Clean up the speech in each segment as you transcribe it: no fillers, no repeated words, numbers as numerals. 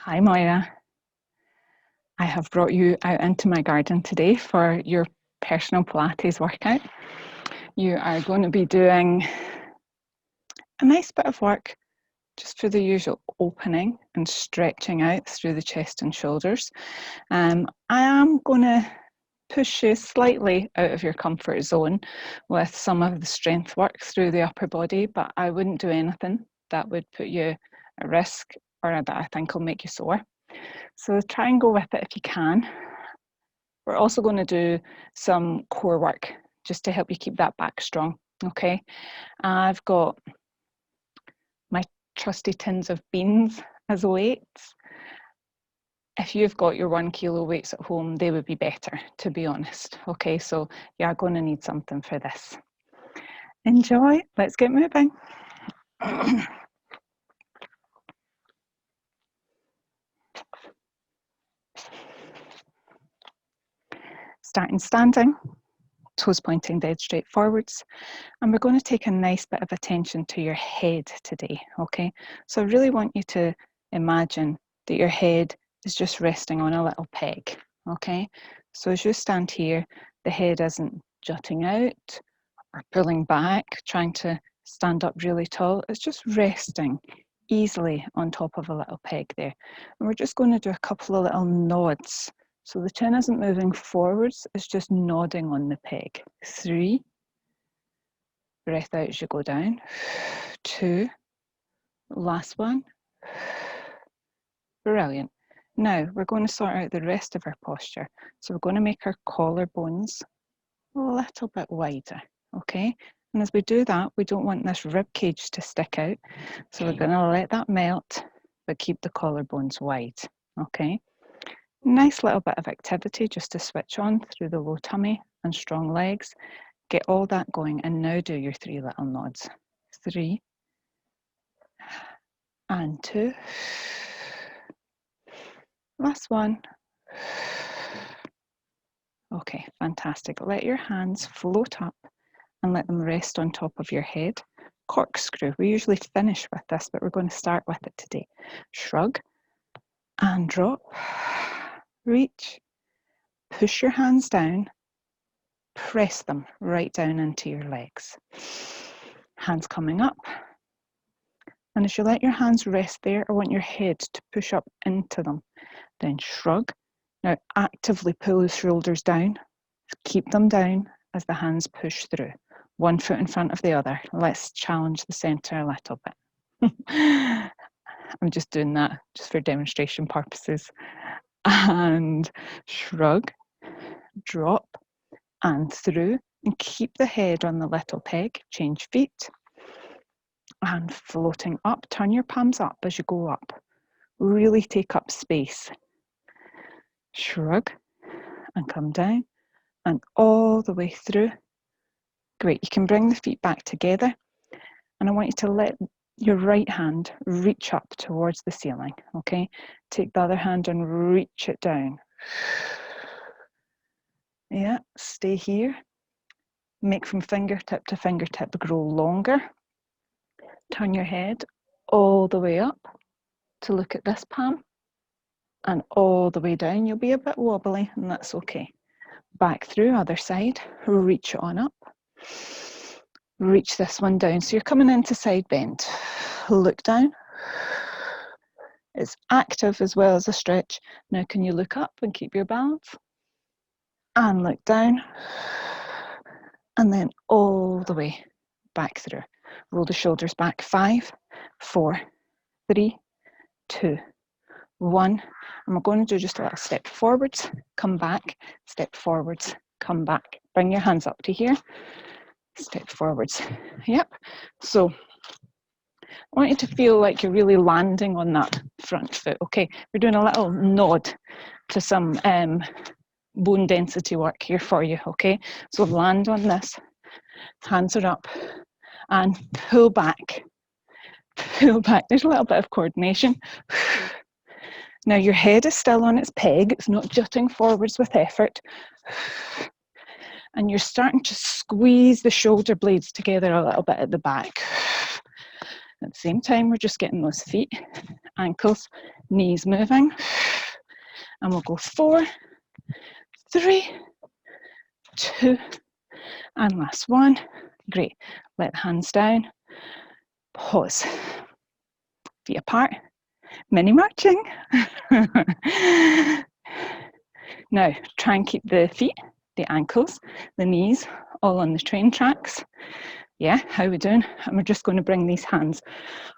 Hi Moira, I have brought you out into my garden today for your personal Pilates workout. You are going to be doing a nice bit of work just for the usual opening and stretching out through the chest and shoulders. I am going to push you slightly out of your comfort zone with some of the strength work through the upper body, but I wouldn't do anything that would put you at risk or that I think will make you sore. So try and go with it if you can. We're also going to do some core work just to help you keep that back strong, okay? I've got my trusty tins of beans as weights. If you've got your 1 kilo weights at home, they would be better, to be honest, okay? So you are going to need something for this. Enjoy, let's get moving. Starting standing, toes pointing dead straight forwards. And we're going to take a nice bit of attention to your head today, okay? So I really want you to imagine that your head is just resting on a little peg, okay? So as you stand here, the head isn't jutting out or pulling back, trying to stand up really tall. It's just resting easily on top of a little peg there. And we're just going to do a couple of little nods. So the chin isn't moving forwards, it's just nodding on the peg. 3, breath out as you go down. 2, last one. Brilliant. Now we're going to sort out the rest of our posture. So we're going to make our collarbones a little bit wider, okay? And as we do that, we don't want this rib cage to stick out. So we're going to let that melt, but keep the collarbones wide, okay? Nice little bit of activity just to switch on through the low tummy and strong legs. Get all that going and now do your 3 little nods. 3 and 2. Last one. Okay, fantastic. Let your hands float up and let them rest on top of your head. Corkscrew. We usually finish with this, but we're going to start with it today. Shrug and drop. Reach. Push your hands down. Press them right down into your legs. Hands coming up. And as you let your hands rest there, I want your head to push up into them. Then shrug. Now actively pull the shoulders down. Keep them down as the hands push through. 1 foot in front of the other. Let's challenge the center a little bit. I'm just doing that just for demonstration purposes. And shrug, drop, and through. And keep the head on the little peg. Change feet. And floating up. Turn your palms up as you go up. Really take up space. Shrug and come down and all the way through. Great, you can bring the feet back together and I want you to let your right hand reach up towards the ceiling, okay? Take the other hand and reach it down. Yeah, stay here. Make from fingertip to fingertip grow longer. Turn your head all the way up to look at this palm and all the way down. You'll be a bit wobbly and that's okay. Back through, other side, reach on up. Reach this one down. So you're coming into side bend. Look down. It's active as well as a stretch. Now can you look up and keep your balance? And look down. And then all the way back through. Roll the shoulders back. 5, 4, 3, 2, 1. And we're going to do just a little step forwards, come back, step forwards, come back. Bring your hands up to here. Step forwards. Yep. So I want you to feel like you're really landing on that front foot. Okay, we're doing a little nod to some bone density work here for you. Okay, so land on this. Hands are up and pull back. Pull back. There's a little bit of coordination. Now your head is still on its peg. It's not jutting forwards with effort. And you're starting to squeeze the shoulder blades together a little bit at the back. At the same time, we're just getting those feet, ankles, Knees moving. And we'll go 4, 3, 2, and last one. Great. Let the hands down. Pause. Feet apart. Mini marching. Now, try and keep the feet, the ankles, the knees, all on the train tracks. Yeah, how are we doing? And we're just going to bring these hands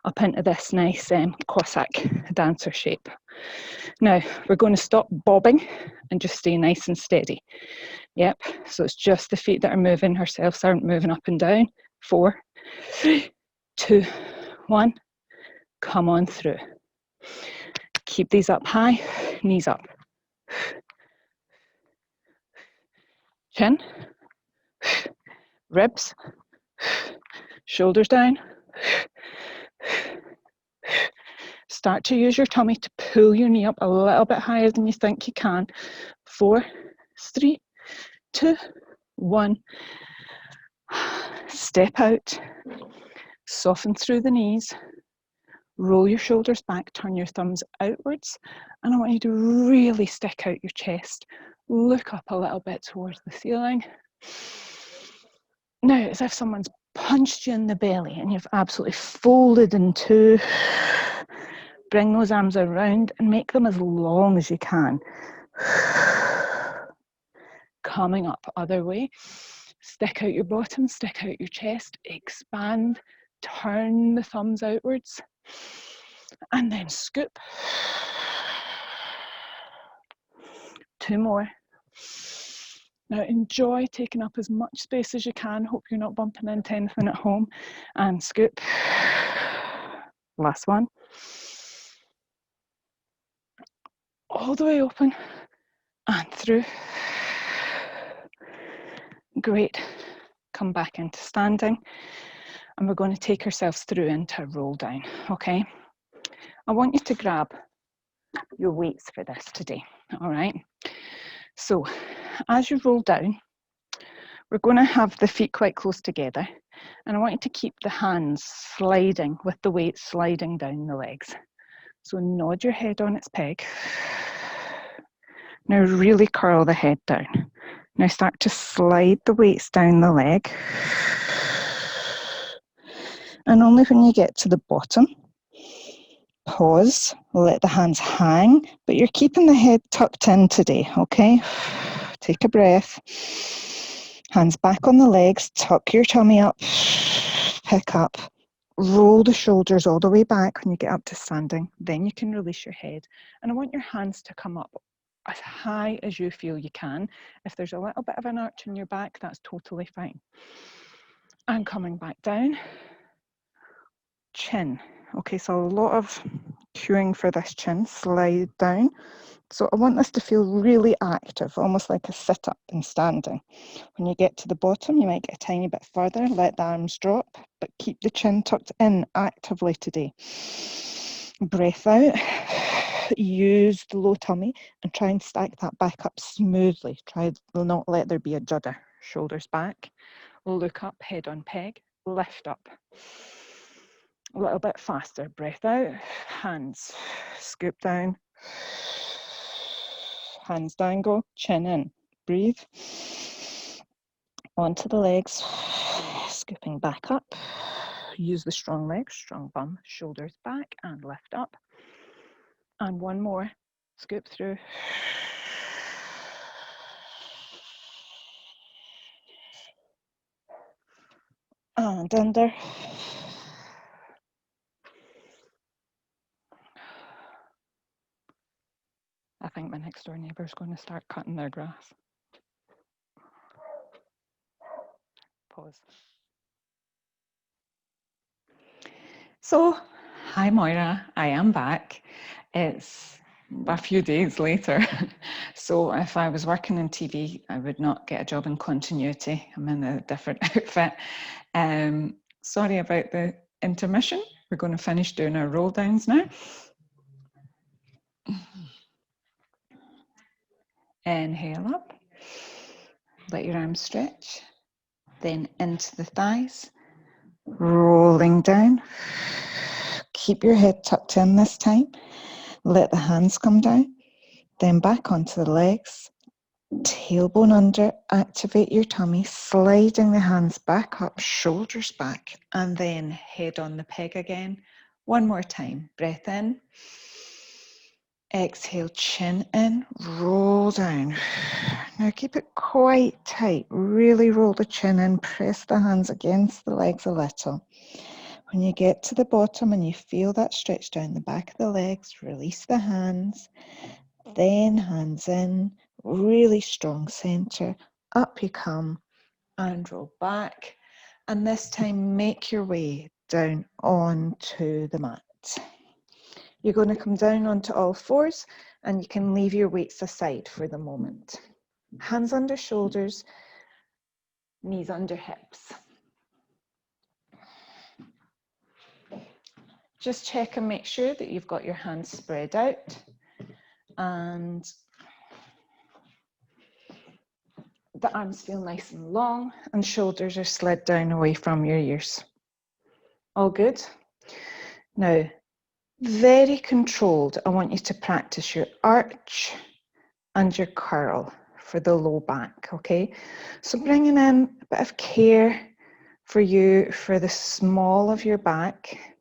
up into this nice Cossack dancer shape. Now, we're going to stop bobbing and just stay nice and steady. Yep, so it's just the feet that are moving, ourselves aren't moving up and down. 4, 3, 2, 1. Come on through. Keep these up high, knees up. Chin, ribs, shoulders down. Start to use your tummy to pull your knee up a little bit higher than you think you can. 4, 3, 2, 1. Step out, soften through the knees, roll your shoulders back, turn your thumbs outwards, and I want you to really stick out your chest. Look up a little bit towards the ceiling. Now, it's as if someone's punched you in the belly and you've absolutely folded in two. Bring those arms around and make them as long as you can. Coming up, other way. Stick out your bottom, stick out your chest, expand, turn the thumbs outwards, and then scoop. 2 more. Now enjoy taking up as much space as you can. Hope you're not bumping into anything at home. And scoop. Last one. All the way open and through. Great. Come back into standing. And we're going to take ourselves through into a roll down, okay? I want you to grab your weights for this today, all right? So as you roll down, we're going to have the feet quite close together, and I want you to keep the hands sliding with the weight sliding down the legs. So nod your head on its peg. Now really curl the head down. Now start to slide the weights down the leg. And only when you get to the bottom, pause, let the hands hang, but you're keeping the head tucked in today, okay? Take a breath. Hands back on the legs, tuck your tummy up, pick up, roll the shoulders all the way back when you get up to standing. Then you can release your head. And I want your hands to come up as high as you feel you can. If there's a little bit of an arch in your back, that's totally fine. And coming back down. Chin. Okay, so a lot of cueing for this chin, slide down. So I want this to feel really active, almost like a sit-up and standing. When you get to the bottom, you might get a tiny bit further, let the arms drop, but keep the chin tucked in actively today. Breath out, use the low tummy and try and stack that back up smoothly. Try not let there be a judder. Shoulders back, look up, head on peg, lift up. A little bit faster, breath out, hands, scoop down, hands down, go, chin in, breathe, onto the legs, scooping back up, use the strong legs, strong bum, shoulders back and lift up, and one more, scoop through, and under. I think my next door neighbour's going to start cutting their grass. Pause. So, hi Moira, I am back. It's a few days later. So if I was working in TV, I would not get a job in continuity. I'm in a different outfit. Sorry about the intermission. We're going to finish doing our roll downs now. Inhale up, let your arms stretch, then into the thighs, rolling down. Keep your head tucked in this time. Let the hands come down, then back onto the legs. Tailbone under, activate your tummy, sliding the hands back up, shoulders back, and then head on the peg again. One more time. Breath in. Exhale, chin in, roll down. Now keep it quite tight. Really roll the chin in, press the hands against the legs a little. When you get to the bottom and you feel that stretch down the back of the legs, release the hands, then hands in, really strong center. Up you come and roll back. And this time make your way down onto the mat. You're going to come down onto all fours and you can leave your weights aside for the moment. Hands under shoulders, knees under hips. Just check and make sure that you've got your hands spread out and the arms feel nice and long and shoulders are slid down away from your ears. All good? Now, very controlled, I want you to practice your arch and your curl for the low back, okay? So bringing in a bit of care for you, for the small of your back.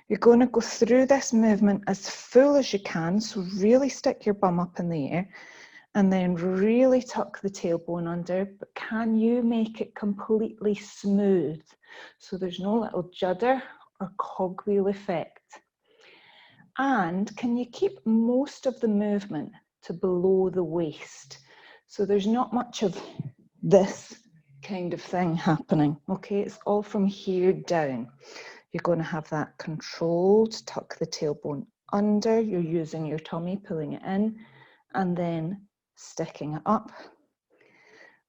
You're going to go through this movement as full as you can, so really stick your bum up in the air and then really tuck the tailbone under, but can you make it completely smooth so there's no little judder or cogwheel effect? And can you keep most of the movement to below the waist? So there's not much of this kind of thing happening, okay? It's all from here down. You're going to have that controlled, tuck the tailbone under, you're using your tummy, pulling it in, and then sticking it up.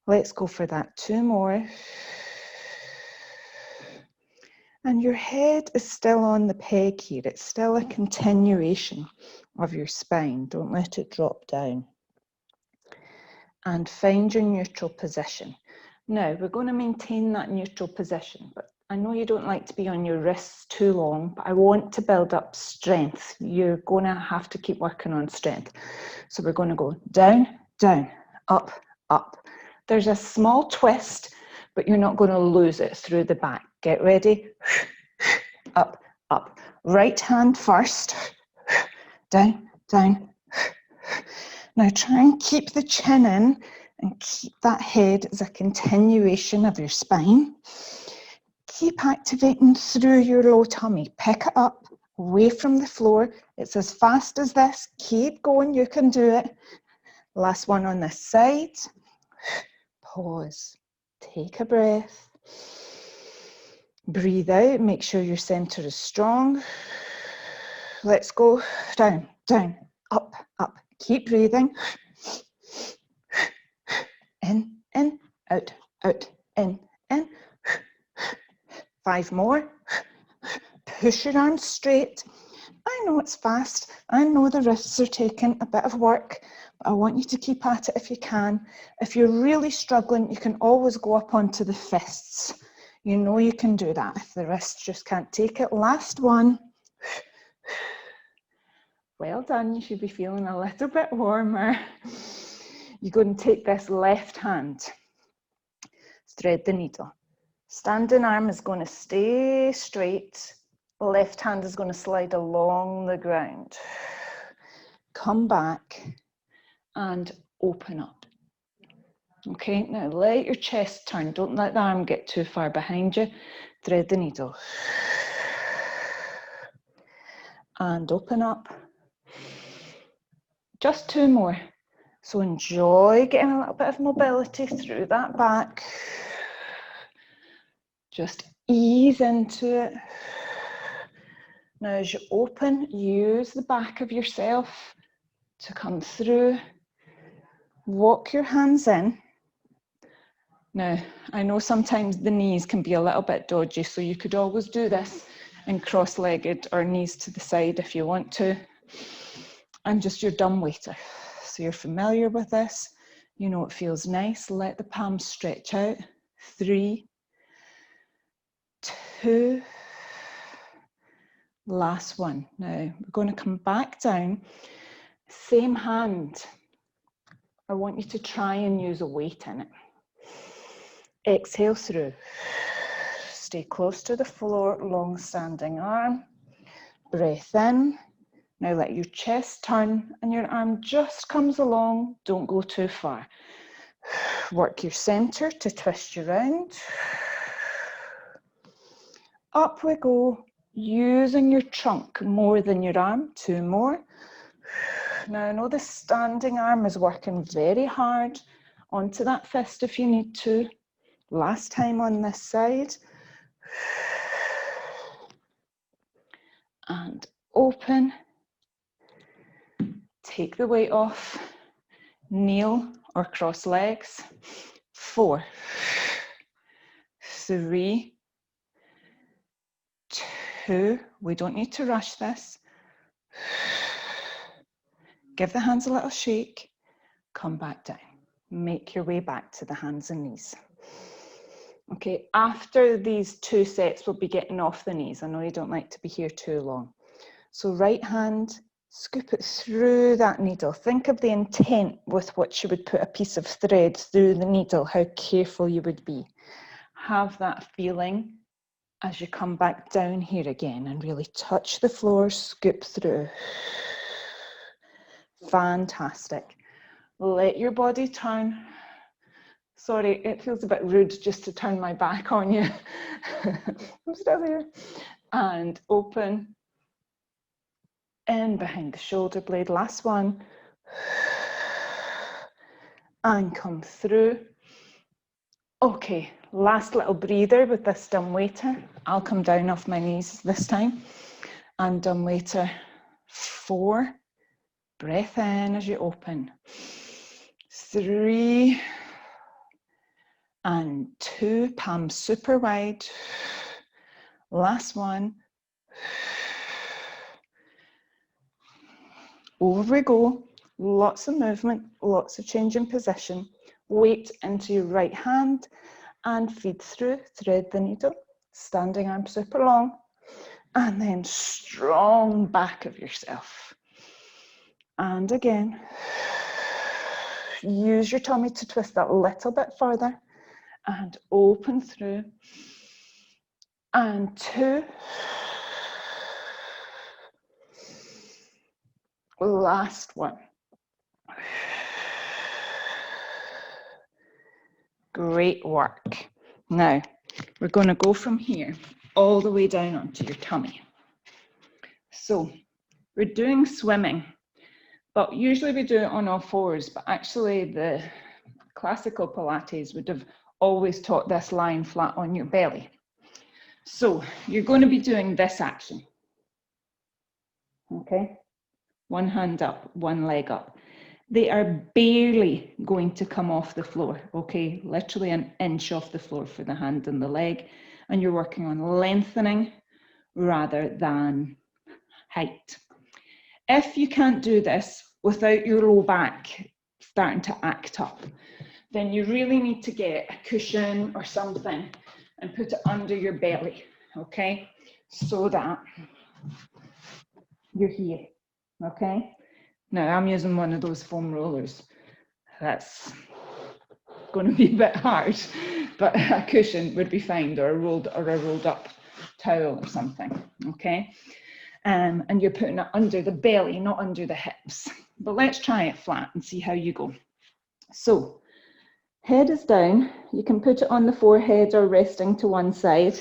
Let's go for that. 2 more. And your head is still on the peg here. It's still a continuation of your spine. Don't let it drop down. And find your neutral position. Now, we're going to maintain that neutral position, but I know you don't like to be on your wrists too long, but I want to build up strength. You're going to have to keep working on strength. So we're going to go down, down, up, up. There's a small twist, but you're not going to lose it through the back. Get ready. Up, up. Right hand first. Down, down. Now try and keep the chin in and keep that head as a continuation of your spine. Keep activating through your low tummy. Pick it up away from the floor. It's as fast as this. Keep going, you can do it. Last one on this side. Pause. Take a breath. Breathe out. Make sure your center is strong. Let's go. Down, down, up, up. Keep breathing. In, out, out, in. 5 more. Push your arms straight. I know it's fast. I know the wrists are taking a bit of work, but I want you to keep at it if you can. If you're really struggling, you can always go up onto the fists. You know you can do that if the wrists just can't take it. Last one. Well done. You should be feeling a little bit warmer. You're going to take this left hand. Thread the needle. Standing arm is going to stay straight. Left hand is going to slide along the ground. Come back and open up. Okay, now let your chest turn. Don't let the arm get too far behind you. Thread the needle. And open up. Just 2 more. So enjoy getting a little bit of mobility through that back. Just ease into it. Now as you open, use the back of yourself to come through. Walk your hands in. Now, I know sometimes the knees can be a little bit dodgy, so you could always do this in cross-legged or knees to the side if you want to. And just your dumb waiter. So you're familiar with this. You know it feels nice. Let the palms stretch out. 3, 2, Last one. Now we're going to come back down. Same hand. I want you to try and use a weight in it. Exhale through. Stay close to the floor, long standing arm. Breath in. Now let your chest turn and your arm just comes along. Don't go too far. Work your center to twist you round. Up we go, using your trunk more than your arm. 2 more. Now I know the standing arm is working very hard. Onto that fist if you need to. Last time on this side. And open. Take the weight off. Kneel or cross legs. 4, 3, 2. We don't need to rush this. Give the hands a little shake. Come back down. Make your way back to the hands and knees. Okay, after these 2 sets, we'll be getting off the knees. I know you don't like to be here too long. So right hand, scoop it through that needle. Think of the intent with which you would put a piece of thread through the needle, how careful you would be. Have that feeling as you come back down here again and really touch the floor, scoop through. Fantastic. Let your body turn. Sorry, it feels a bit rude just to turn my back on you. I'm still here. And open. In behind the shoulder blade. Last one. And come through. Okay, last little breather with this dumb waiter. I'll come down off my knees this time. And dumb waiter. 4. Breath in as you open. 3. And 2, palms super wide. Last one. Over we go. Lots of movement, lots of change in position. Weight into your right hand and feed through. Thread the needle. Standing arm super long. And then strong back of yourself. And again. Use your tummy to twist that a little bit further. And open through. And 2. Last one. Great work. Now, we're going to go from here all the way down onto your tummy. So, we're doing swimming, but usually we do it on all 4s, but actually the classical Pilates would have always taught this lying flat on your belly. So, you're going to be doing this action. Okay? One hand up, one leg up. They are barely going to come off the floor, okay? Literally an inch off the floor for the hand and the leg. And you're working on lengthening rather than height. If you can't do this without your low back starting to act up, then you really need to get a cushion or something and put it under your belly, okay? So that you're here, okay? Now, I'm using one of those foam rollers. That's going to be a bit hard, but a cushion would be fine, or a rolled up towel or something, okay? And you're putting it under the belly, not under the hips. But let's try it flat and see how you go. So, head is down. You can put it on the forehead or resting to one side.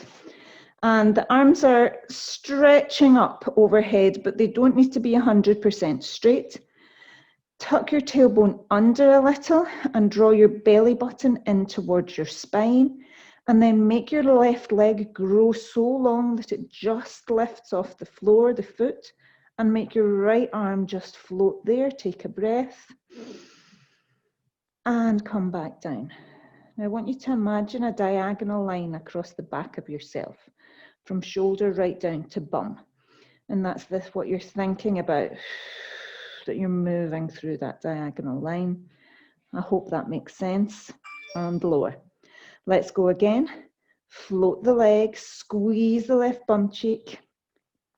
And the arms are stretching up overhead, but they don't need to be 100% straight. Tuck your tailbone under a little and draw your belly button in towards your spine. And then make your left leg grow so long that it just lifts off the floor, the foot. And make your right arm just float there. Take a breath. And come back down. Now I want you to imagine a diagonal line across the back of yourself, from shoulder right down to bum. And that's what you're thinking about, that you're moving through that diagonal line. I hope that makes sense. And lower. Let's go again. Float the legs, squeeze the left bum cheek.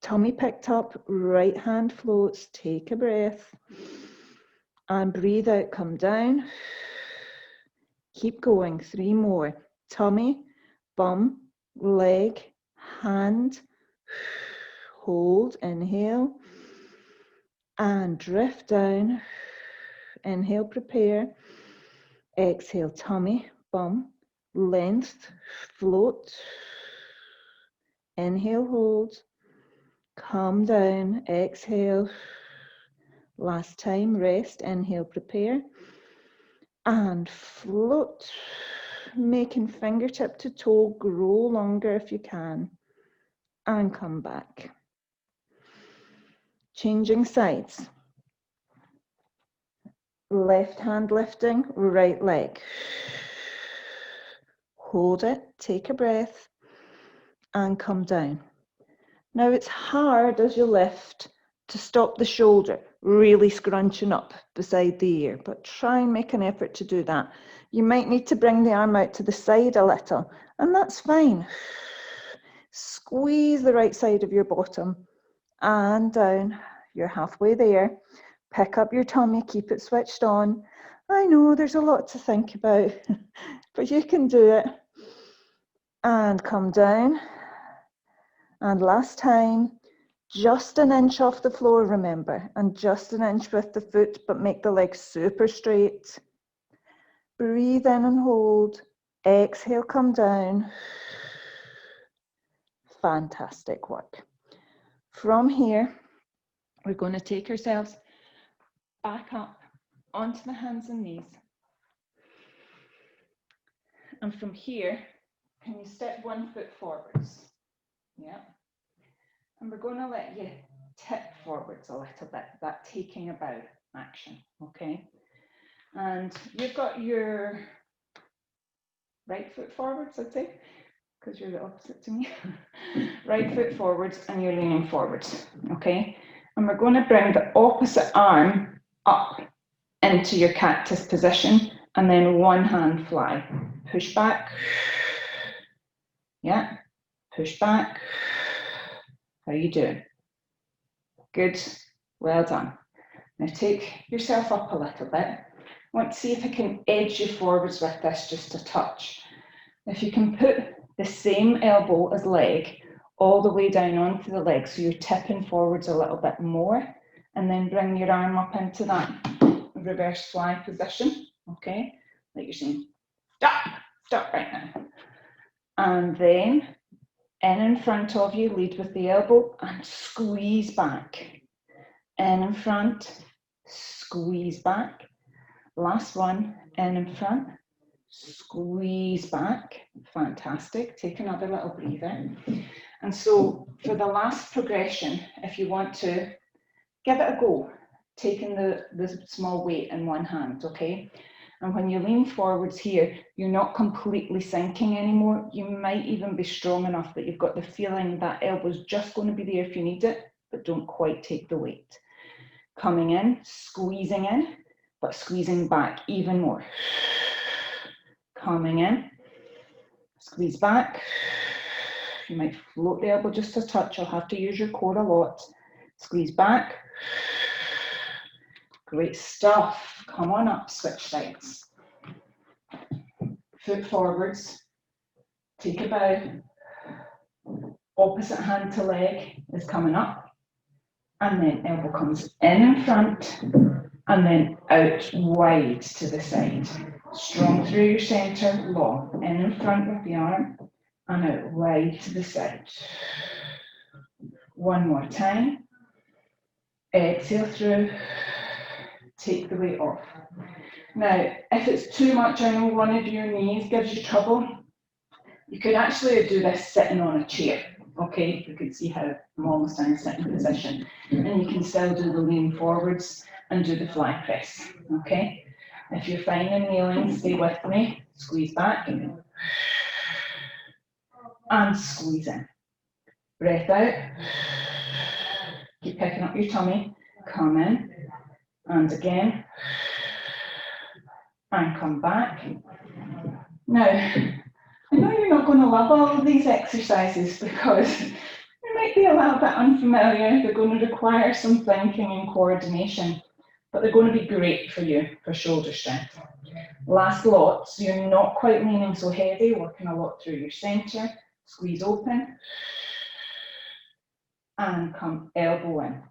Tummy picked up, right hand floats, take a breath. And breathe out, come down. Keep going, 3 more. Tummy, bum, leg, hand. Hold, inhale. And drift down. Inhale, prepare. Exhale, tummy, bum, length, float. Inhale, hold. Come down, exhale. Last time, rest, inhale, prepare. And float, making fingertip to toe grow longer if you can. And come back. Changing sides. Left hand lifting, right leg. Hold it, take a breath, and come down. Now it's hard as you lift to stop the shoulder really scrunching up beside the ear, but try and make an effort to do that. You might need to bring the arm out to the side a little, and that's fine. Squeeze the right side of your bottom and down. You're halfway there. Pick up your tummy, keep it switched on. I know there's a lot to think about, but you can do it. And come down. And last time, just an inch off the floor, remember, and just an inch with the foot, but make the legs super straight. Breathe in and hold. Exhale, come down. Fantastic work. From here, we're going to take ourselves back up onto the hands and knees. And from here, can you step 1 foot forwards? Yeah. And we're going to let you tip forwards a little bit, that taking a bow action, okay? And you've got your right foot forwards, I'd say, because you're the opposite to me. Right foot forwards and you're leaning forwards, okay? And we're going to bring the opposite arm up into your cactus position and then one hand fly. Push back. Yeah, push back. How are you doing? Good, well done. Now take yourself up a little bit. I want to see if I can edge you forwards with this just a touch. If you can put the same elbow as leg all the way down onto the leg, so you're tipping forwards a little bit more, and then bring your arm up into that reverse fly position, okay? Like you're saying, stop right now. And then in front of you, lead with the elbow and squeeze back. In front, squeeze back. Last one, in front, squeeze back. Fantastic. Take another little breathe in. And so for the last progression, if you want to give it a go, taking the small weight in one hand, okay? And when you lean forwards here, you're not completely sinking anymore. You might even be strong enough that you've got the feeling that elbow's just going to be there if you need it, but don't quite take the weight. Coming in, squeezing in, but squeezing back even more. Coming in, squeeze back. You might float the elbow just a touch. You'll have to use your core a lot. Squeeze back. Great stuff. Come on up, switch sides. Foot forwards. Take a bow. Opposite hand to leg is coming up. And then elbow comes in front and then out wide to the side. Strong through your center, long. In front with the arm and out wide to the side. One more time. Exhale through. Take the weight off. Now, if it's too much, I know one of your knees gives you trouble. You could actually do this sitting on a chair. Okay, you can see how I'm almost in a sitting position. And you can still do the lean forwards and do the fly press. Okay, if you're finding kneeling, stay with me. Squeeze back and squeeze in. Breath out. Keep picking up your tummy. Come in and again. And come back. Now, I know you're not going to love all of these exercises because They might be a little bit unfamiliar. They're going to require some thinking and coordination, but they're going to be great for you for shoulder strength. Last lot, so you're not quite leaning so heavy, working a lot through your centre. Squeeze open and come elbow in.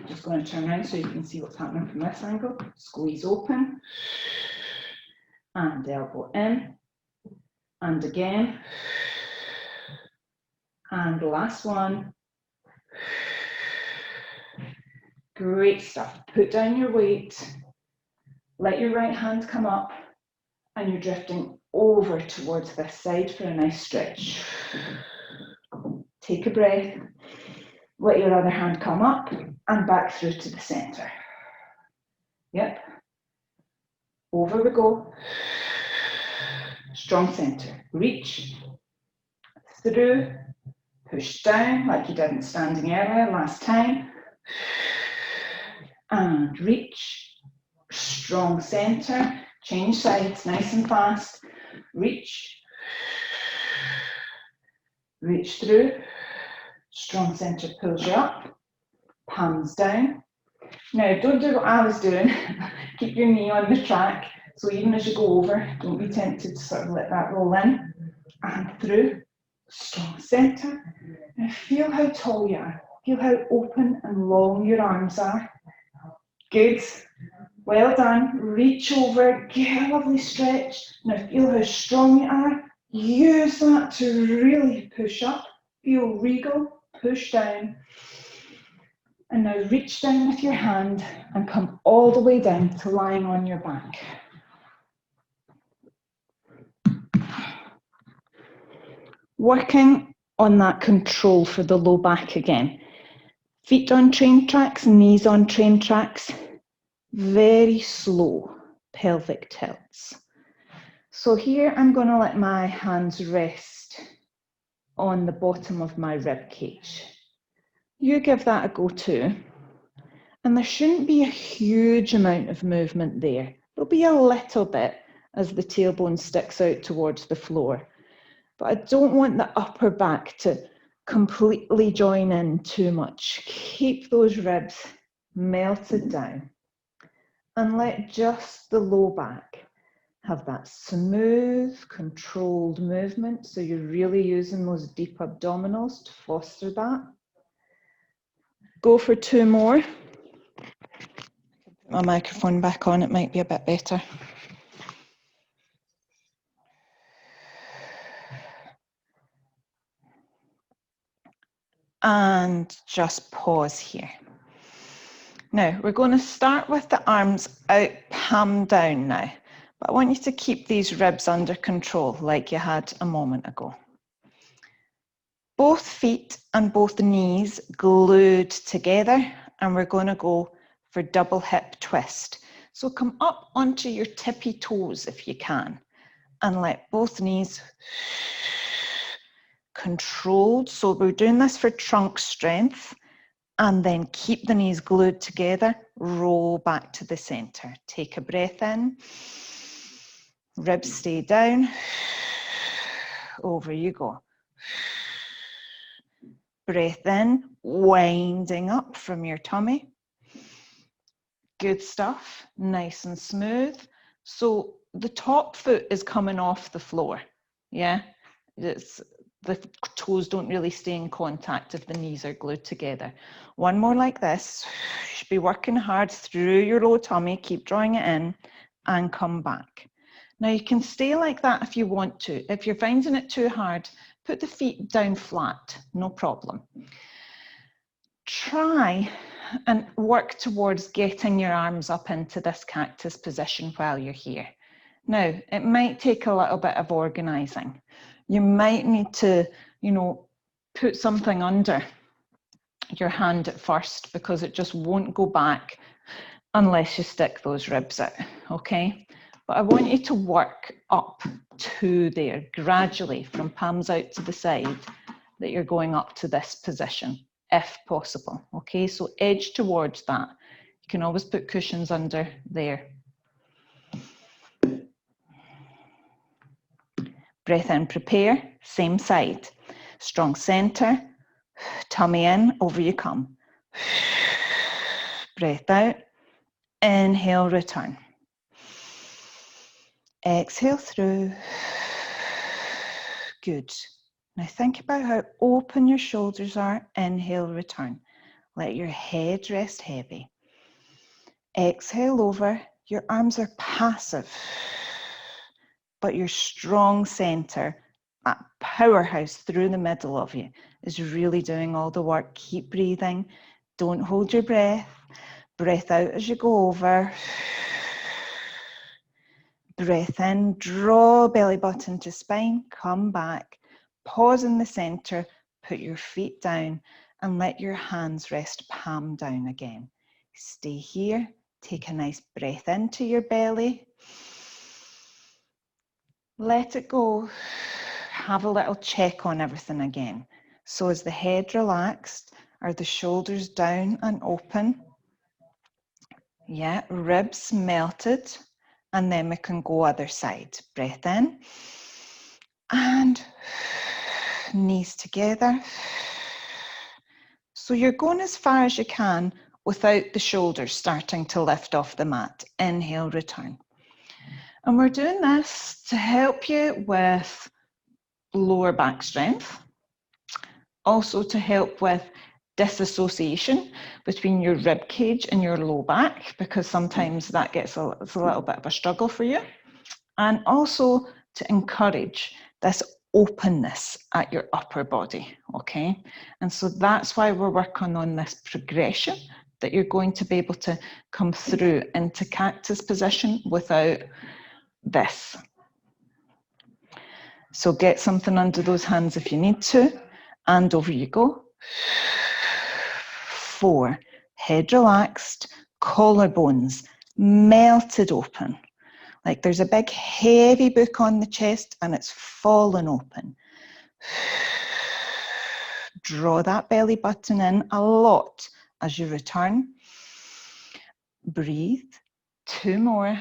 Just going to turn around so you can see what's happening from this angle. Squeeze open and elbow in, and again, and last one. Great stuff. Put down your weight, let your right hand come up, and you're drifting over towards this side for a nice stretch. Take a breath, let your other hand come up and back through to the centre. Yep. Over we go. Strong centre. Reach, through, push down like you didn't standing earlier last time. And reach, strong centre. Change sides nice and fast. Reach, reach through. Strong centre pulls you up. Palms down. Now, don't do what I was doing. Keep your knee on the track. So even as you go over, don't be tempted to sort of let that roll in. And through. Strong centre. Now feel how tall you are. Feel how open and long your arms are. Good. Well done. Reach over. Get a lovely stretch. Now feel how strong you are. Use that to really push up. Feel regal. Push down. And now reach down with your hand and come all the way down to lying on your back. Working on that control for the low back again. Feet on train tracks, knees on train tracks. Very slow pelvic tilts. So here I'm going to let my hands rest on the bottom of my rib cage. You give that a go too. And there shouldn't be a huge amount of movement there. There'll be a little bit as the tailbone sticks out towards the floor. But I don't want the upper back to completely join in too much. Keep those ribs melted down. And let just the low back have that smooth, controlled movement. So you're really using those deep abdominals to foster that. Go for two more. Put my microphone back on, it might be a bit better. And just pause here. Now, we're going to start with the arms out, palm down now. But I want you to keep these ribs under control like you had a moment ago. Both feet and both knees glued together, and we're going to go for double hip twist. So come up onto your tippy toes if you can, and let both knees controlled. So we're doing this for trunk strength, and then keep the knees glued together, roll back to the center. Take a breath in, ribs stay down, over you go. Breath in, winding up from your tummy. Good stuff, nice and smooth. So the top foot is coming off the floor, yeah? The toes don't really stay in contact if the knees are glued together. One more like this. You should be working hard through your low tummy, keep drawing it in and come back. Now you can stay like that if you want to. If you're finding it too hard, put the feet down flat, no problem. Try and work towards getting your arms up into this cactus position while you're here. Now, it might take a little bit of organising. You might need to, put something under your hand at first because it just won't go back unless you stick those ribs out, okay? But I want you to work up to there gradually from palms out to the side that you're going up to this position, if possible, okay? So edge towards that. You can always put cushions under there. Breath in, prepare, same side. Strong center, Tummy in, over you come. Breath out. Inhale, return. Exhale through. Good. Now think about how open your shoulders are. Inhale, return. Let your head rest heavy. Exhale over. Your arms are passive, but your strong center, that powerhouse through the middle of you, is really doing all the work. Keep breathing. Don't hold your breath. Breath out as you go over. Breath in, draw belly button to spine, come back, pause in the center, put your feet down and let your hands rest palm down again. Stay here, take a nice breath into your belly. Let it go. Have a little check on everything again. So is the head relaxed? Are the shoulders down and open? Yeah, ribs melted. And then we can go other side. Breath in. And knees together. So you're going as far as you can without the shoulders starting to lift off the mat. Inhale, return. And we're doing this to help you with lower back strength. Also to help with disassociation between your rib cage and your low back, because sometimes that gets a little bit of a struggle for you. And also to encourage this openness at your upper body, okay? And so that's why we're working on this progression, that you're going to be able to come through into cactus position without this. So get something under those hands if you need to, and over you go. 4, head relaxed, collarbones melted open. Like there's a big heavy book on the chest and it's fallen open. Draw that belly button in a lot as you return. Breathe. 2 more.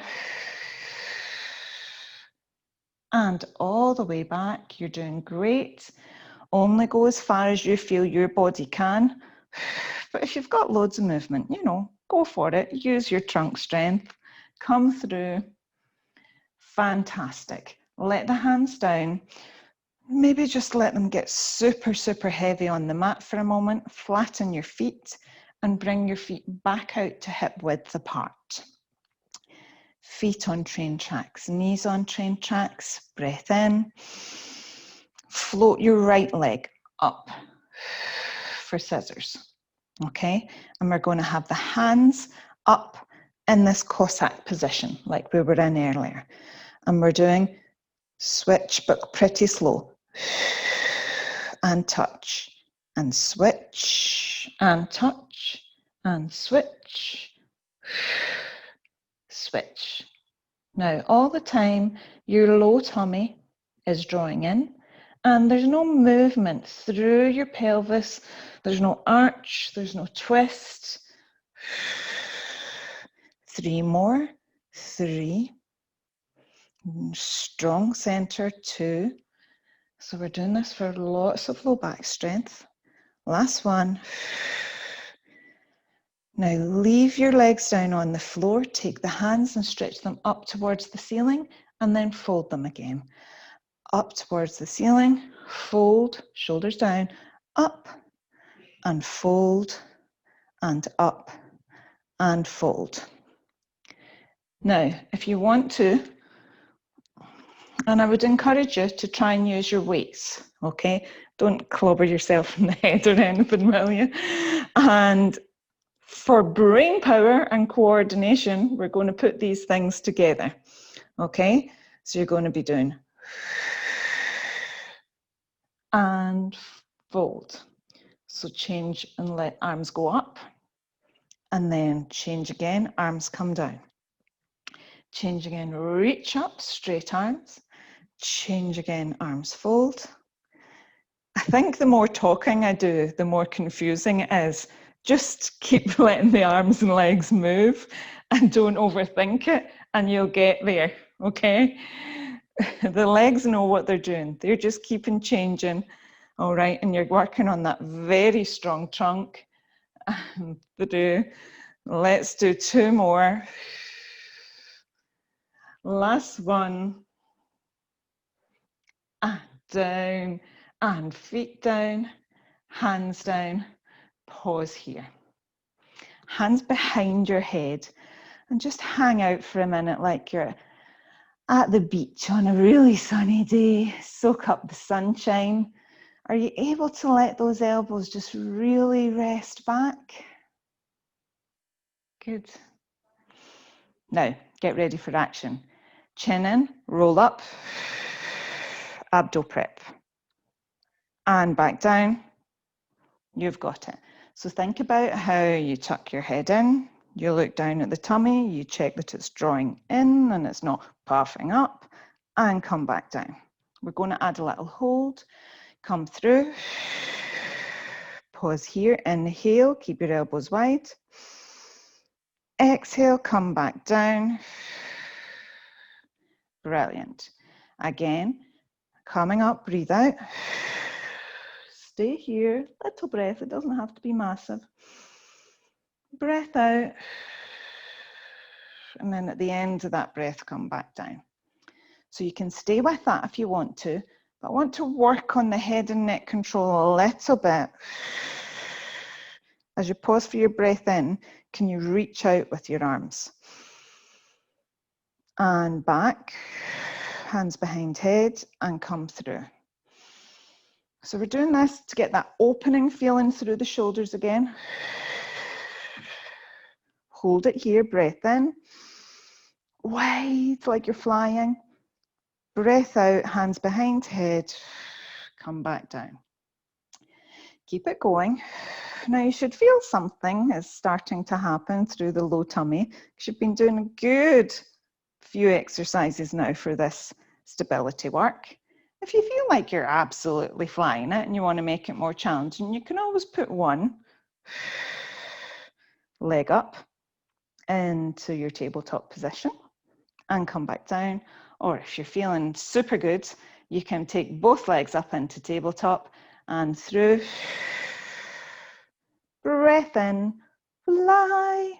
And all the way back. You're doing great. Only go as far as you feel your body can. But if you've got loads of movement, you know, go for it. Use your trunk strength. Come through. Fantastic. Let the hands down. Maybe just let them get super, super heavy on the mat for a moment. Flatten your feet and bring your feet back out to hip width apart. Feet on train tracks, knees on train tracks. Breath in. Float your right leg up for scissors. Okay, and we're going to have the hands up in this Cossack position like we were in earlier. And we're doing switch, but pretty slow. And touch, and switch, and touch, and switch, switch. Now, all the time, your low tummy is drawing in, and there's no movement through your pelvis. There's no arch, there's no twist. 3 more, 3. Strong center, 2. So we're doing this for lots of low back strength. Last one. Now leave your legs down on the floor, take the hands and stretch them up towards the ceiling and then fold them again. Up towards the ceiling, fold, shoulders down, up and fold and up and fold. Now, if you want to, and I would encourage you to try and use your weights, okay? Don't clobber yourself in the head or anything, will you? And for brain power and coordination, we're going to put these things together, okay? So you're going to be doing and fold. So change and let arms go up, and then change again, arms come down. Change again, reach up, straight arms. Change again, arms fold. I think the more talking I do, the more confusing it is. Just keep letting the arms and legs move and don't overthink it and you'll get there, okay? The legs know what they're doing. They're just keeping changing All right, and you're working on that very strong trunk. Let's do 2 more. Last one. Down and feet down, hands down. Pause here. Hands behind your head and just hang out for a minute like you're at the beach on a really sunny day. Soak up the sunshine. Are you able to let those elbows just really rest back? Good. Now, get ready for action. Chin in, roll up, abdo prep. And back down. You've got it. So think about how you tuck your head in, you look down at the tummy, you check that it's drawing in and it's not puffing up, and come back down. We're going to add a little hold, come through, pause here, inhale, keep your elbows wide, exhale, come back down. Brilliant. Again, coming up, breathe out. Stay here, little breath, it doesn't have to be massive. Breath out. And then at the end of that breath, come back down. So you can stay with that if you want to, but I want to work on the head and neck control a little bit. As you pause for your breath in, can you reach out with your arms? And back, hands behind head, and come through. So we're doing this to get that opening feeling through the shoulders again. Hold it here, breath in. Wide like you're flying. Breath out, hands behind head. Come back down. Keep it going. Now you should feel something is starting to happen through the low tummy. You've been doing a good few exercises now for this stability work. If you feel like you're absolutely flying it and you want to make it more challenging, you can always put one leg up into your tabletop position and come back down. Or if you're feeling super good, you can take both legs up into tabletop and through. Breath in, fly.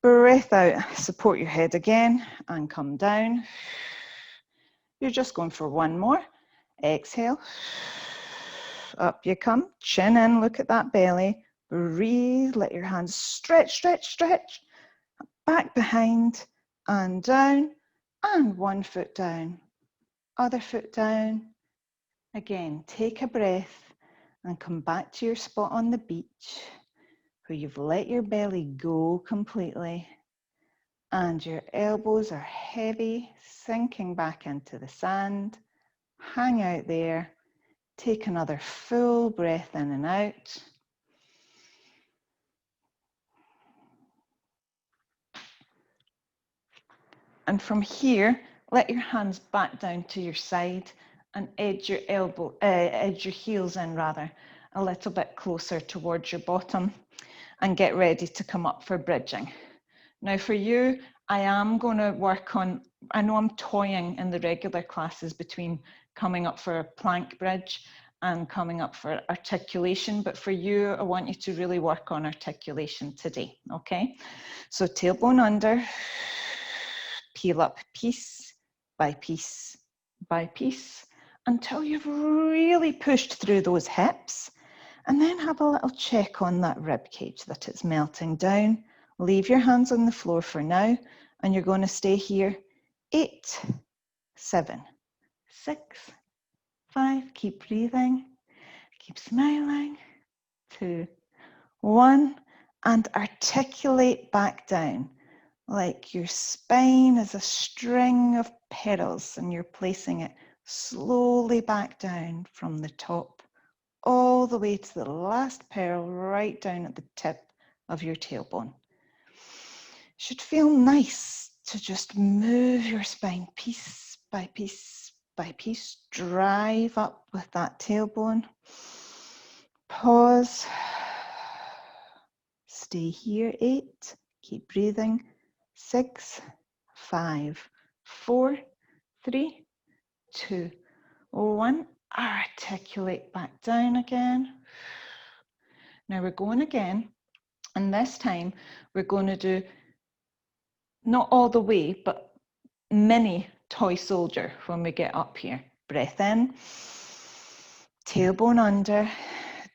Breath out, support your head again and come down. You're just going for one more. Exhale. Up you come, chin in, look at that belly. Breathe, let your hands stretch, stretch, stretch. Back behind and down, and one foot down, other foot down. Again, take a breath and come back to your spot on the beach where you've let your belly go completely and your elbows are heavy, sinking back into the sand. Hang out there. Take another full breath in and out. And from here, let your hands back down to your side and edge your heels in rather, a little bit closer towards your bottom, and get ready to come up for bridging. Now for you, I am going to work on, I know I'm toying in the regular classes between coming up for a plank bridge and coming up for articulation, but for you, I want you to really work on articulation today, okay? So tailbone under, peel up piece by piece by piece until you've really pushed through those hips, and then have a little check on that rib cage that it's melting down. Leave your hands on the floor for now, and you're going to stay here. 8, 7, 6, 5, keep breathing, keep smiling, 2, 1, and articulate back down. Like your spine is a string of petals and you're placing it slowly back down from the top all the way to the last pearl right down at the tip of your tailbone. Should feel nice to just move your spine piece by piece by piece. Drive up with that tailbone. Pause. Stay here. 8. Keep breathing. 6, 5, 4, 3, 2, 1. Articulate back down again. Now we're going again, and this time we're going to do not all the way, but mini toy soldier when we get up here. Breath in, tailbone under.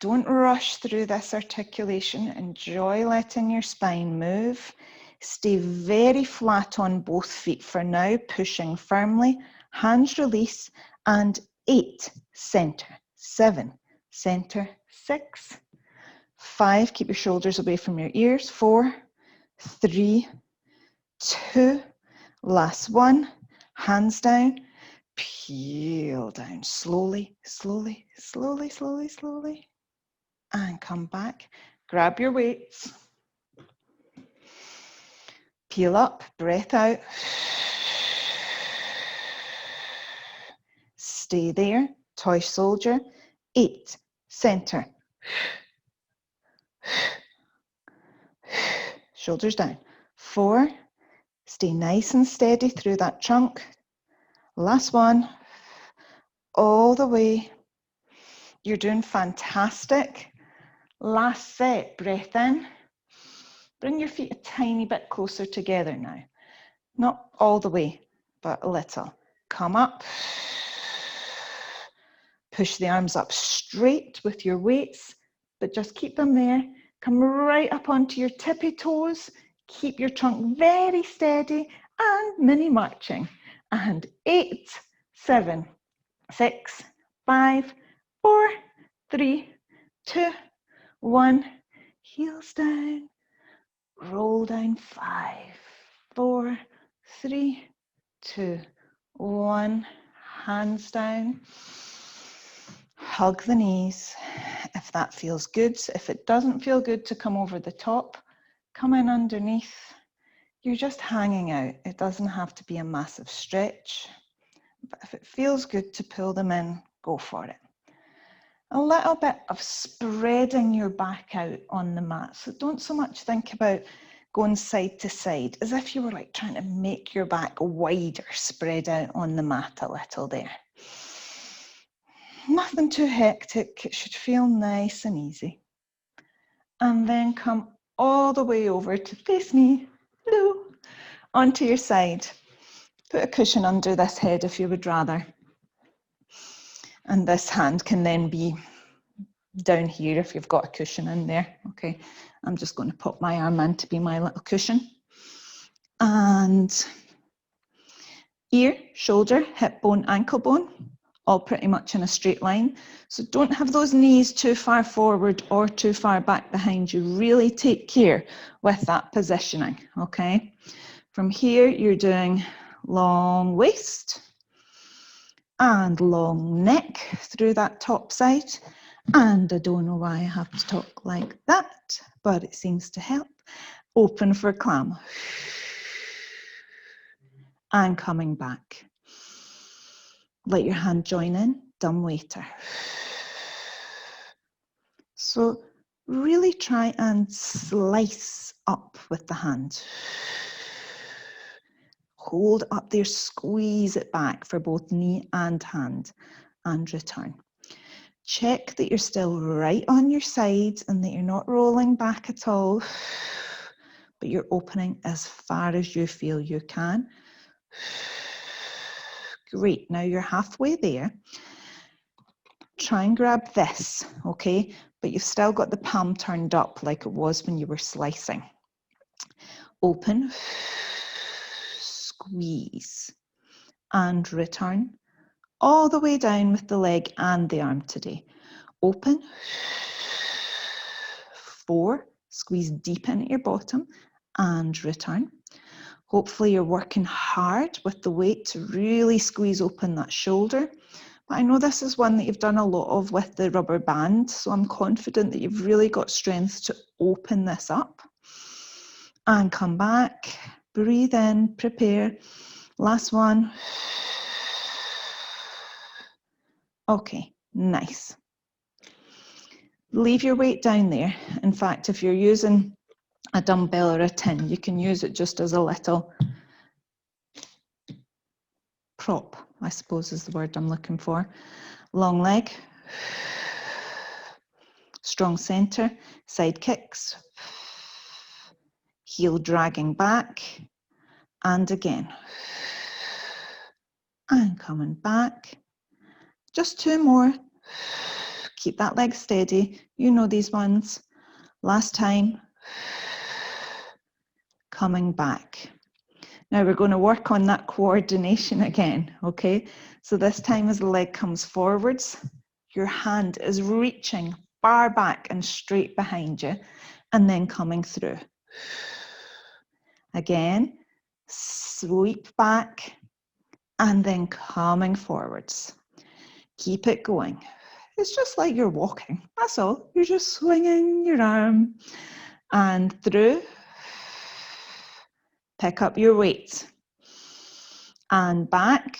Don't rush through this articulation. Enjoy letting your spine move. Stay very flat on both feet for now, pushing firmly. Hands release, and 8, center, 7, center, 6, 5, keep your shoulders away from your ears, 4, 3, 2, last one, hands down, peel down slowly, slowly, slowly, slowly, slowly, and come back. Grab your weights, peel up, breath out, stay there, toy soldier, 8, center, shoulders down, 4, stay nice and steady through that trunk, last one, all the way. You're doing fantastic. Last set, breath in. Bring your feet a tiny bit closer together now. Not all the way, but a little. Come up. Push the arms up straight with your weights, but just keep them there. Come right up onto your tippy toes. Keep your trunk very steady and mini marching. And 8, 7, 6, 5, 4, 3, 2, 1. Heels down. Roll down. 5, 4, 3, 2, 1. Hands down. Hug the knees if that feels good. If it doesn't feel good to come over the top, come in underneath. You're just hanging out. It doesn't have to be a massive stretch. But if it feels good to pull them in, go for it. A little bit of spreading your back out on the mat. So don't so much think about going side to side, as if you were like trying to make your back wider, spread out on the mat a little there. Nothing too hectic. It should feel nice and easy. And then come all the way over to face me, hello, onto your side. Put a cushion under this head if you would rather. And this hand can then be down here if you've got a cushion in there. Okay, I'm just going to put my arm in to be my little cushion. And ear, shoulder, hip bone, ankle bone, all pretty much in a straight line. So don't have those knees too far forward or too far back behind you. Really take care with that positioning, okay? From here, you're doing long waist and long neck through that top side. And I don't know why I have to talk like that, but it seems to help. Open for clam. And coming back. Let your hand join in, dumb waiter. So really try and slice up with the hand. Hold up there, squeeze it back for both knee and hand, and return. Check that you're still right on your sides and that you're not rolling back at all, but you're opening as far as you feel you can. Great, now you're halfway there. Try and grab this, okay? But you've still got the palm turned up like it was when you were slicing. Open, squeeze, and return. All the way down with the leg and the arm today. Open, 4, squeeze deep into your bottom, and return. Hopefully you're working hard with the weight to really squeeze open that shoulder. But I know this is one that you've done a lot of with the rubber band, so I'm confident that you've really got strength to open this up. And come back, breathe in, prepare. Last one. Okay, nice. Leave your weight down there. In fact, if you're using a dumbbell or a tin, you can use it just as a little prop, I suppose is the word I'm looking for. Long leg, strong center, side kicks, heel dragging back, and again. And coming back. Just 2 more. Keep that leg steady. You know these ones. Last time. Coming back. Now we're going to work on that coordination again, okay? So this time as the leg comes forwards, your hand is reaching far back and straight behind you, and then coming through. Again, sweep back, and then coming forwards. Keep it going. It's just like you're walking, that's all. You're just swinging your arm and through. Pick up your weight and back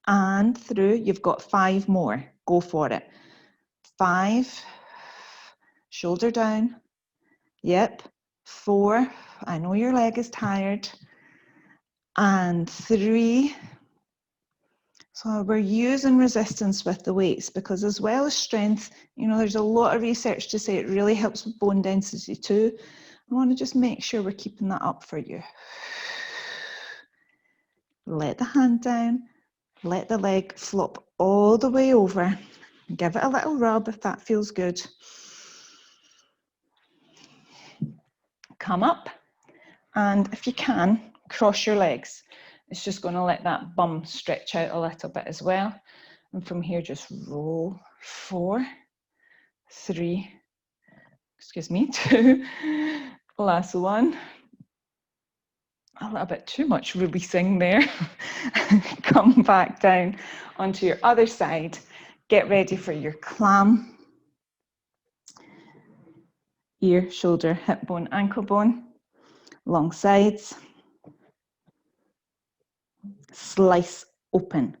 and through. You've got 5 more. Go for it. 5, shoulder down. Yep. 4, I know your leg is tired. And 3. So we're using resistance with the weights because as well as strength, you know, there's a lot of research to say it really helps with bone density too. I want to just make sure we're keeping that up for you. Let the hand down, let the leg flop all the way over. Give it a little rub if that feels good. Come up, and if you can, cross your legs. It's just going to let that bum stretch out a little bit as well. And from here, just roll. 4, 3, excuse me, 2, last one. A little bit too much releasing there. Come back down onto your other side. Get ready for your clam. Ear, shoulder, hip bone, ankle bone. Long sides. Slice open.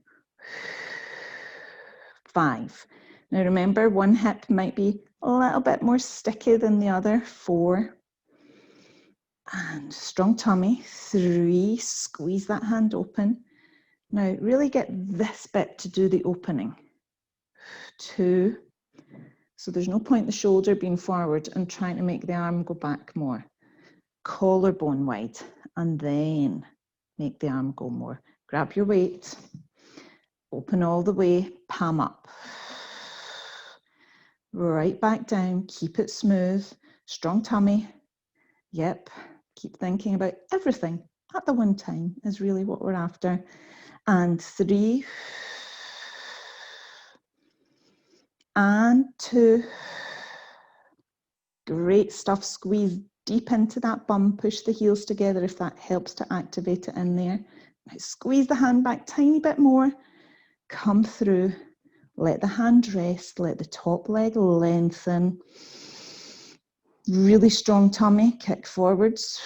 5. Now remember, one hip might be a little bit more sticky than the other. 4. And strong tummy. 3. Squeeze that hand open. Now really get this bit to do the opening. 2. So there's no point the shoulder being forward and trying to make the arm go back more. Collarbone wide, and then make the arm go more. Grab your weight, open all the way, palm up. Right back down, keep it smooth, strong tummy. Yep, keep thinking about everything at the one time is really what we're after. And 3. And 2. Great stuff. Squeeze deep into that bum. Push the heels together if that helps to activate it in there. Now squeeze the hand back tiny bit more. Come through. Let the hand rest. Let the top leg lengthen. Really strong tummy. Kick forwards.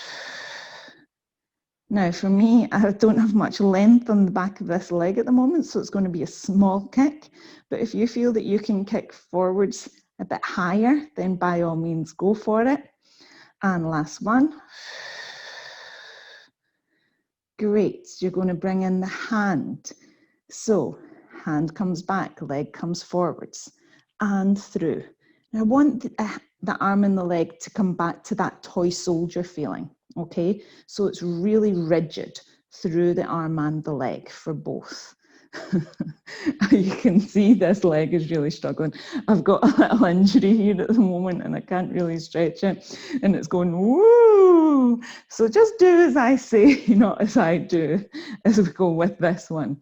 Now for me, I don't have much length on the back of this leg at the moment, so it's going to be a small kick. But if you feel that you can kick forwards a bit higher, then by all means go for it. And last one. Great, you're going to bring in the hand. So hand comes back, leg comes forwards and through. Now I want the arm and the leg to come back to that toy soldier feeling, okay? So it's really rigid through the arm and the leg for both. You can see this leg is really struggling. I've got a little injury here at the moment and I can't really stretch it and it's going woo. So just do as I say, not as I do, as we go with this one.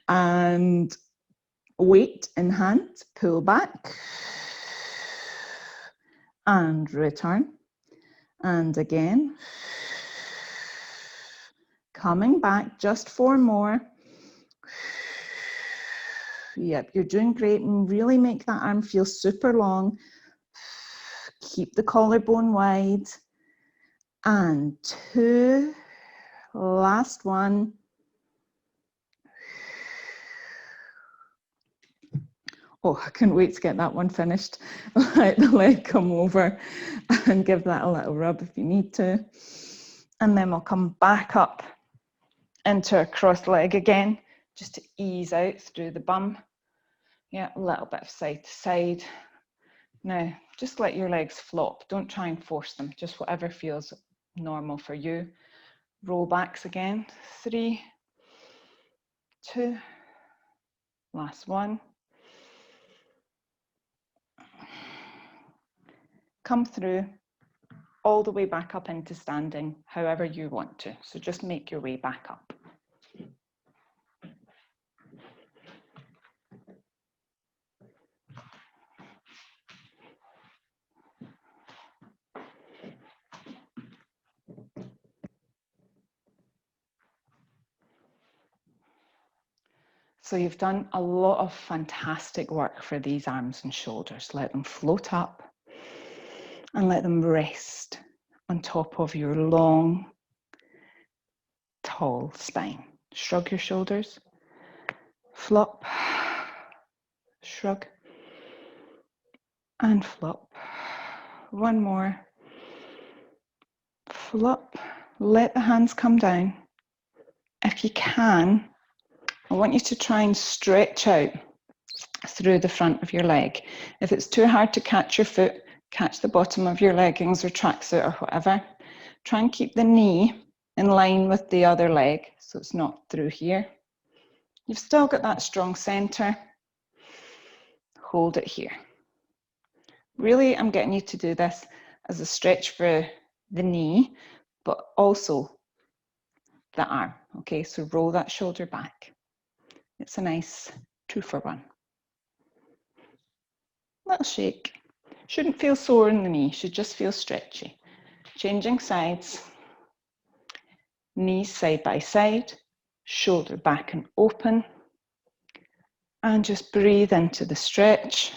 And weight in hand, pull back and return. And again, coming back, just 4 more. Yep, you're doing great, and really make that arm feel super long. Keep the collarbone wide. And 2, last one. Oh, I couldn't wait to get that one finished. Let the leg come over and give that a little rub if you need to. And then we'll come back up into a crossed leg again. just to ease out through the bum. Yeah, a little bit of side to side. Now, just let your legs flop. Don't try and force them, just whatever feels normal for you. Roll backs again. 3, 2, last one. Come through all the way back up into standing, however you want to. So just make your way back up. So you've done a lot of fantastic work for these arms and shoulders. Let them float up and let them rest on top of your long, tall spine. Shrug your shoulders, flop, shrug, and flop. One more, flop. Let the hands come down. If you can, I want you to try and stretch out through the front of your leg. If it's too hard to catch your foot, catch the bottom of your leggings or tracksuit or whatever. Try and keep the knee in line with the other leg so it's not through here. You've still got that strong center. Hold it here. Really, I'm getting you to do this as a stretch for the knee, but also the arm. Okay, so roll that shoulder back. It's a nice 2-for-1. Little shake. Shouldn't feel sore in the knee, should just feel stretchy. Changing sides. Knees side by side, shoulder back and open. And just breathe into the stretch.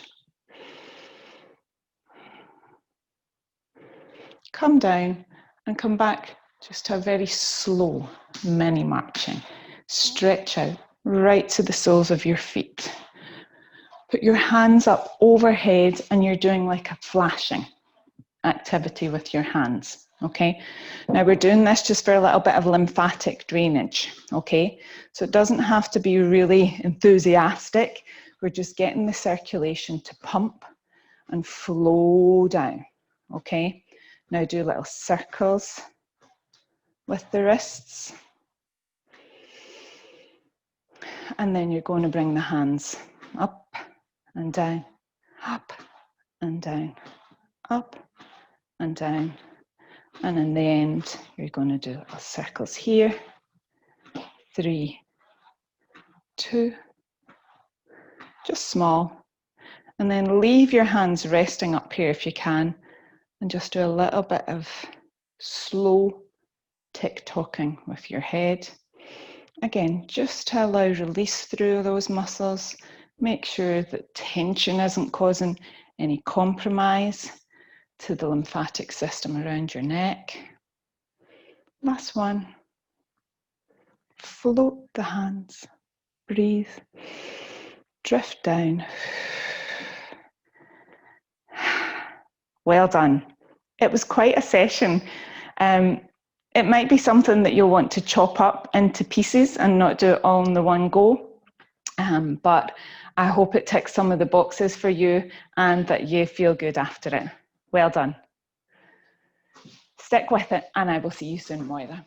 Come down and come back just to a very slow mini marching. Stretch out right to the soles of your feet. Put your hands up overhead and you're doing like a flashing activity with your hands, okay? Now we're doing this just for a little bit of lymphatic drainage, okay? So it doesn't have to be really enthusiastic. We're just getting the circulation to pump and flow down, okay? Now do little circles with the wrists. And then you're going to bring the hands up and down, up and down, up and down. And in the end, you're going to do little circles here. 3, 2, just small. And then leave your hands resting up here if you can. And just do a little bit of slow tick-tocking with your head. Again, just to allow release through those muscles. Make sure that tension isn't causing any compromise to the lymphatic system around your neck. Last one. Float the hands. Breathe. Drift down. Well done. It was quite a session. It might be something that you'll want to chop up into pieces and not do it all in the one go. But I hope it ticks some of the boxes for you and that you feel good after it. Well done. Stick with it and I will see you soon, Moira.